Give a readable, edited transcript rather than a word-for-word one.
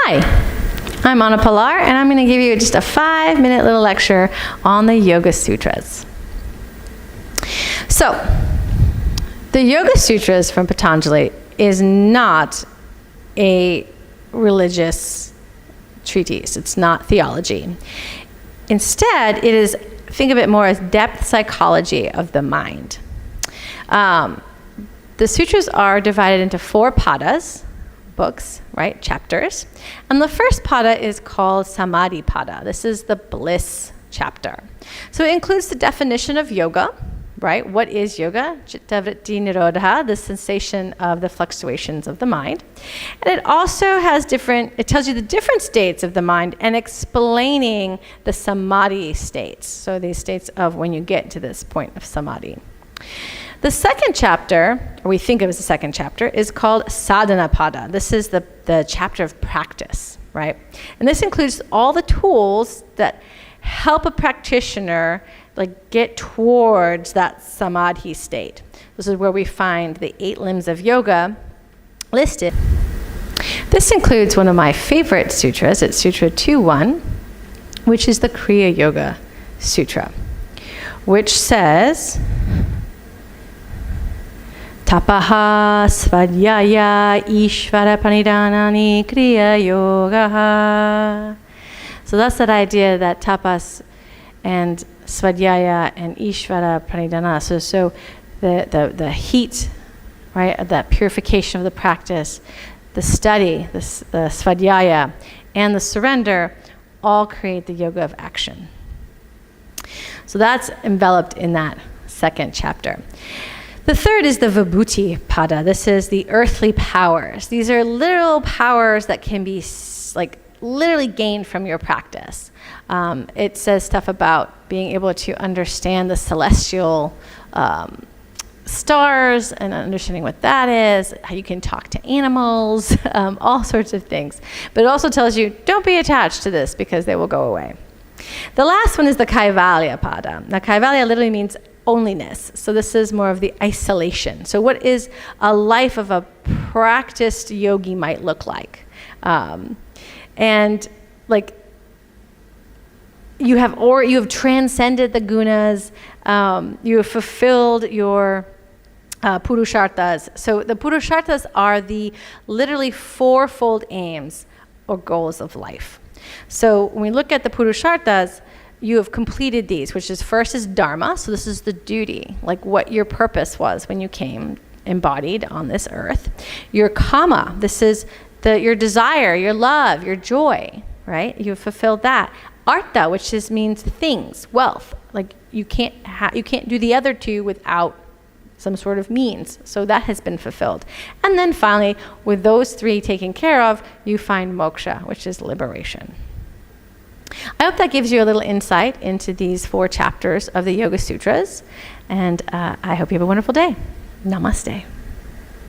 Hi, I'm Anna Pilar, and I'm going to give you just a 5-minute little lecture on the Yoga Sutras. So, the Yoga Sutras from Patanjali is not a religious treatise. It's not theology. Instead, it is, think of it more as depth psychology of the mind. The sutras are divided into 4 padas, books, right, chapters. And the first pada is called Samadhi pada. This is the bliss chapter. So it includes the definition of yoga, right? What is yoga? Chittavritti nirodha, the sensation of the fluctuations of the mind. And it also has it tells you the different states of the mind and explaining the samadhi states. So these states of when you get to this point of samadhi. The second chapter, or we think of as the second chapter, is called Sadhana Pada. This is the chapter of practice, right? And this includes all the tools that help a practitioner get towards that samadhi state. This is where we find the 8 limbs of yoga listed. This includes one of my favorite sutras. It's Sutra 2.1, which is the Kriya Yoga Sutra, which says, Tapaha svadhyaya ishvara pranidhanani kriya yogaha. So that's that idea that tapas and svadhyaya and ishvara pranidhana. So the heat, right, of that purification of the practice, the study, the svadhyaya, and the surrender all create the yoga of action. So that's enveloped in that second chapter. The third is the Vibhuti Pada. This is the earthly powers. These are literal powers that can be literally gained from your practice. It says stuff about being able to understand the celestial stars and understanding what that is, how you can talk to animals, all sorts of things. But it also tells you, don't be attached to this because they will go away. The last one is the Kaivalya Pada. Now, Kaivalya literally means onlyness. So this is more of the isolation. So what is a life of a practiced yogi might look like? You have transcended the gunas, you have fulfilled your purusharthas. So the purusharthas are the literally 4-fold aims or goals of life. So when we look at the purusharthas, you have completed these, which is first is dharma. So this is the duty, what your purpose was when you came embodied on this earth. Your kama, this is your desire, your love, your joy, right? You have fulfilled that. Artha, which means things, wealth. You can't do the other 2 without some sort of means. So that has been fulfilled. And then finally, with those 3 taken care of, you find moksha, which is liberation. I hope that gives you a little insight into these 4 chapters of the Yoga Sutras. And I hope you have a wonderful day. Namaste.